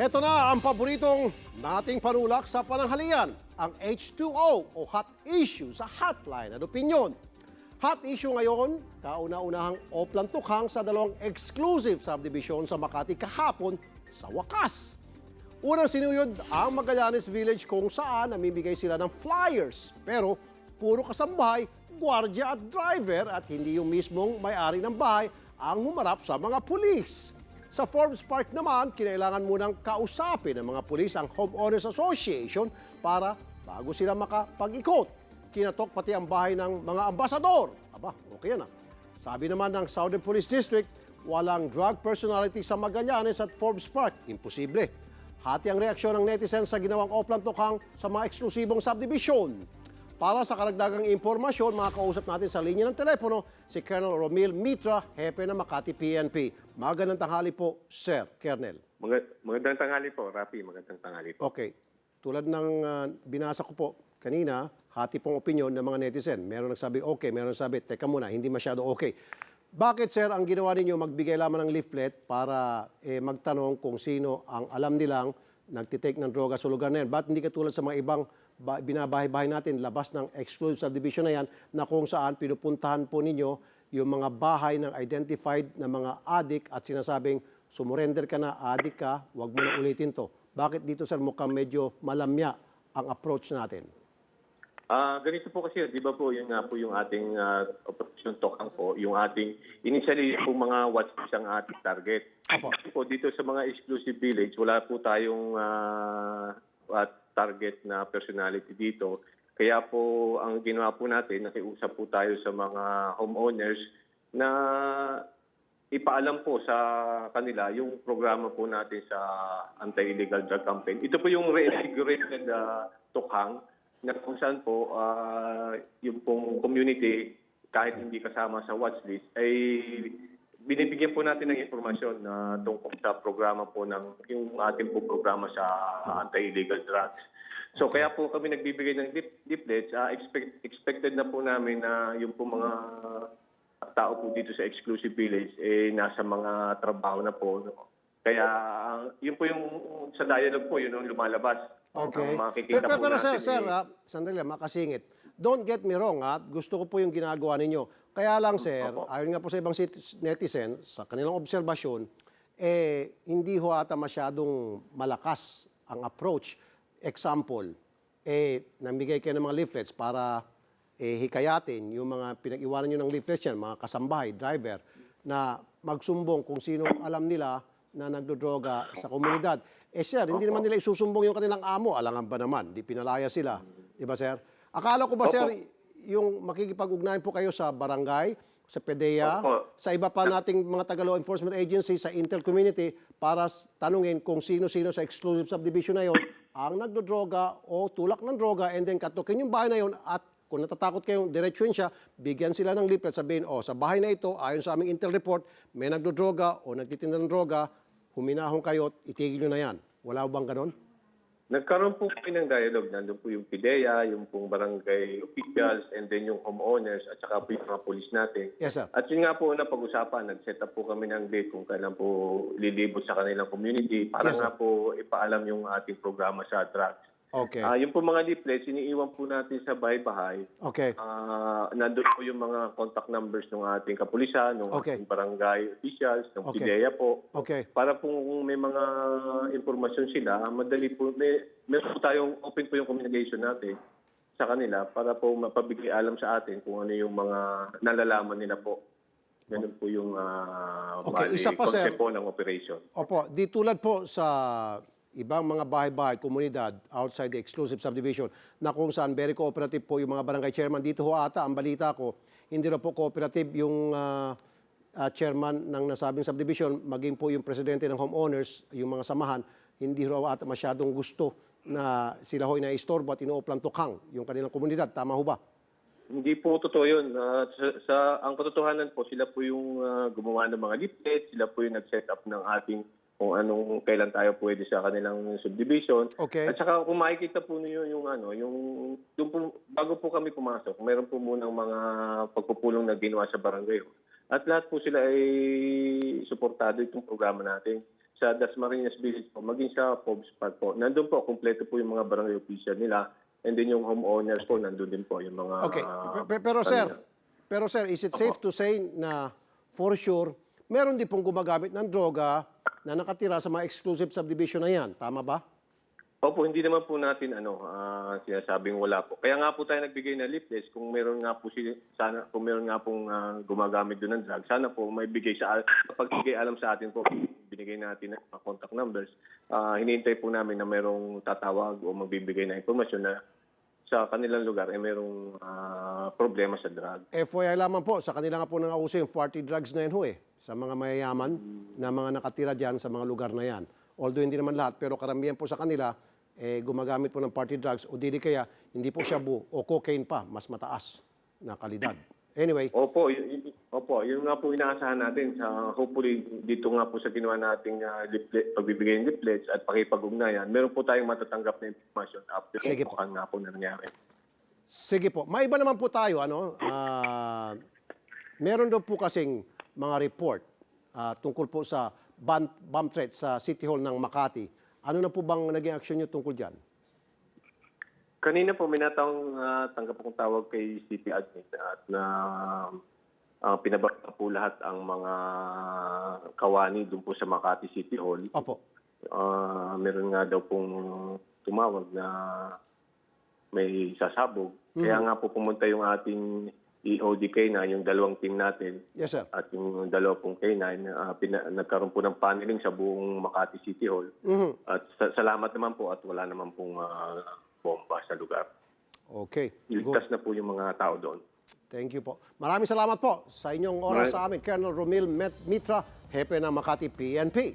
Heto na ang paboritong nating panulak sa pananghalian, ang H2O o Hot Issue sa Hotline at Opinyon. Hot issue ngayon, kauna-unahang oplantukhang sa dalawang exclusive subdivision sa Makati kahapon sa wakas. Unang sinuyod ang Magallanes Village kung saan namimigay sila ng flyers. Pero puro kasambahay, gwardiya at driver at hindi yung mismong may-ari ng bahay ang humarap sa mga pulis. Sa Forbes Park naman, kinailangan munang kausapin ng mga pulis ang Homeowners Association para bago sila makapag-ikot. Kinatok pati ang bahay ng mga ambasador. Aba, okay yan ah. Sabi naman ng Southern Police District, walang drug personality sa Magallanes at Forbes Park. Imposible. Hati ang reaksyon ng netizens sa ginawang oplantukhang sa mga eksklusibong subdivision. Para sa karagdagang impormasyon, makakausap natin sa linya ng telepono si Colonel Romil Mitra, Hepe ng Makati PNP. Magandang tanghali po, Sir Colonel. Magandang tanghali po, Rafi. Magandang tanghali po. Okay. Tulad ng binasa ko po kanina, hati pong opinion ng mga netizen. Meron nagsabi okay, meron nagsabi, teka muna, hindi masyado okay. Bakit, sir, ang ginawa ninyo magbigay lamang ng leaflet para magtanong kung sino ang alam nilang nagtitake ng droga sa lugar na yan? Ba't hindi katulad sa mga ibang binabahay-bahay natin, labas ng exclusive subdivision na yan, na kung saan pinupuntahan po ninyo yung mga bahay ng identified na mga adik at sinasabing, sumurrender ka na, adik ka, huwag mo na ulitin to. Bakit dito, sir, mukhang medyo malamya ang approach natin? Ganito po kasi, di ba po, yun nga po yung ating operation tokang po, yung ating, initially po mga watchlist ang ating target. Apo. Po, dito sa mga exclusive village, wala po tayong target na personality dito. Kaya po, ang ginawa po natin, nakiusap po tayo sa mga homeowners na ipaalam po sa kanila yung programa po natin sa anti-illegal drug campaign. Ito po yung re-integrated tukhang na kung saan po yung pong community, kahit hindi kasama sa watchlist, ay binibigyan po natin ng informasyon na tungkol sa programa po ng yung ating po programa sa anti-illegal drugs. So kaya po kami nagbibigay ng leaflets, expected na po namin na yung po mga tao po dito sa exclusive village nasa mga trabaho na po. Kaya yun po yung sa dialogue po, yun ang lumalabas. Okay. Makikita po pero natin. sir, sandali lang, makasingit. Don't get me wrong, gusto ko po yung ginagawa ninyo. Kaya lang, sir, ayon nga po sa ibang netizen, sa kanilang obserbasyon, hindi ho ata masyadong malakas ang approach. Example, namigay kayo ng mga leaflets para hikayatin yung mga pinag-iwanan nyo ng leaflets yan, mga kasambahay, driver, na magsumbong kung sino alam nila na nagdodroga sa komunidad. Sir, hindi naman nila isusumbong yung kanilang amo. Alangan ba naman? Di pinalaya sila. Di ba, sir? Akala ko ba, sir, yung makikipag-ugnayan po kayo sa barangay, sa PDEA, sa iba pa nating mga taga-law enforcement agency, sa Intel community, para tanungin kung sino-sino sa exclusive subdivision na yon ang nagdodroga o tulak ng droga, and then katukin yung bahay na yon at kung natatakot kayong diretsuin siya, bigyan sila ng leaflet, sabihin, sa bahay na ito, ayon sa aming Intel report, may nagdodroga o nagtitinda ng droga, huminahon kayo at itigil nyo na yan. Wala bang ganon? Nagkaroon po kami ng dialogue. Nandun po yung PIDEA, yung pong barangay officials, and then yung homeowners, at saka po yung mga polis natin. Yes, sir. At yun nga po na pag-usapan, nag-set up po kami ng date kung kailan po lilibot sa kanilang community para Yes, nga po ipaalam yung ating programa sa drugs. Okay. Yung po mga leaflets, iniiwan po natin sa bahay-bahay. Okay. Nandun po yung mga contact numbers ng ating kapulisan, ng Okay. ating barangay officials, ng Okay. PIDEA po. Okay. Para po kung may mga impormasyon sila, madali po, meron po tayong open po yung communication natin sa kanila para po mapabigay alam sa atin kung ano yung mga nalalaman nila po. Ganun po yung Okay, isa pa, sir. concept po ng operation. Opo, di tulad po sa ibang mga bahay-bahay, komunidad, outside the exclusive subdivision, na kung saan very cooperative po yung mga barangay chairman. Dito ho ata, ang balita ko, hindi na po cooperative yung chairman ng nasabing subdivision, maging po yung presidente ng homeowners, yung mga samahan, hindi ho ata masyadong gusto na sila ho'y na-istorbo at inuoplantukhang yung kanilang komunidad. Tama ho ba? Hindi po totoo yun. Ang katotohanan po, sila po yung gumawa ng mga leaflets, sila po yung nag-set up ng ating kung anong kailan tayo pwede sa kanilang subdivision. Okay. At saka kung makikita po niyo yung bago po kami pumasok, meron po munang mga pagpupulong na ginawa sa barangay. At lahat po sila ay suportado itong programa natin. sa Dasmariñas Village po, maging sa Pobs Park po. Nandun po, kumpleto po yung mga barangay official nila. And then yung homeowners po, nandun din po yung mga... Okay. Pero sir, is it safe to say na for sure, meron din pong gumagamit ng droga na nakatira sa mga exclusive subdivision na yan? Tama ba? Opo, hindi naman po natin sinasabing wala po. Kaya nga po tayo nagbigay ng leaflets kung meron nga po sana kung meron nga pong gumagamit doon ng drug, sana po may bigay sa kapag bigay alam sa atin po, binigay natin ng contact numbers. Hinihintay po namin na merong tatawag o magbibigay na informasyon na sa kanilang lugar merong problema sa drug. FYI lamang po, sa kanila nga po nangauso yung party drugs na yan ho sa mga mayayaman na mga nakatira dyan sa mga lugar na yan. Although hindi naman lahat, pero karamihan po sa kanila, gumagamit po ng party drugs o dili kaya hindi po shabu o cocaine pa, mas mataas na kalidad. Anyway. Opo, yun nga po inaasahan natin. Hopefully, dito nga po sa ginawa nating pagbibigay ng leaflets at pakipag-ugnayan, meron po tayong matatanggap na information after kung nga po na nangyari. Sige po. Maiba naman po tayo. Meron daw po kasing mga report tungkol po sa bomb threat sa City Hall ng Makati. Ano na po bang naging aksyon nyo tungkol dyan? Kanina po, minatang tanggap akong tawag kay City Admin at na pinabaka po lahat ang mga kawani doon po sa Makati City Hall. Opo. Meron nga daw pong tumawag na may sasabog. Kaya nga po pumunta yung ating EODK na yung dalawang team natin. Yes, sir. At yung dalawa pong K9, nagkaroon po ng paneling sa buong Makati City Hall. At salamat naman po at wala naman pong bomba sa lugar. Okay. Ligtas na po yung mga tao doon. Thank you po. Maraming salamat po sa inyong oras sa amin. Colonel Romil Mitra, Hepe ng Makati PNP.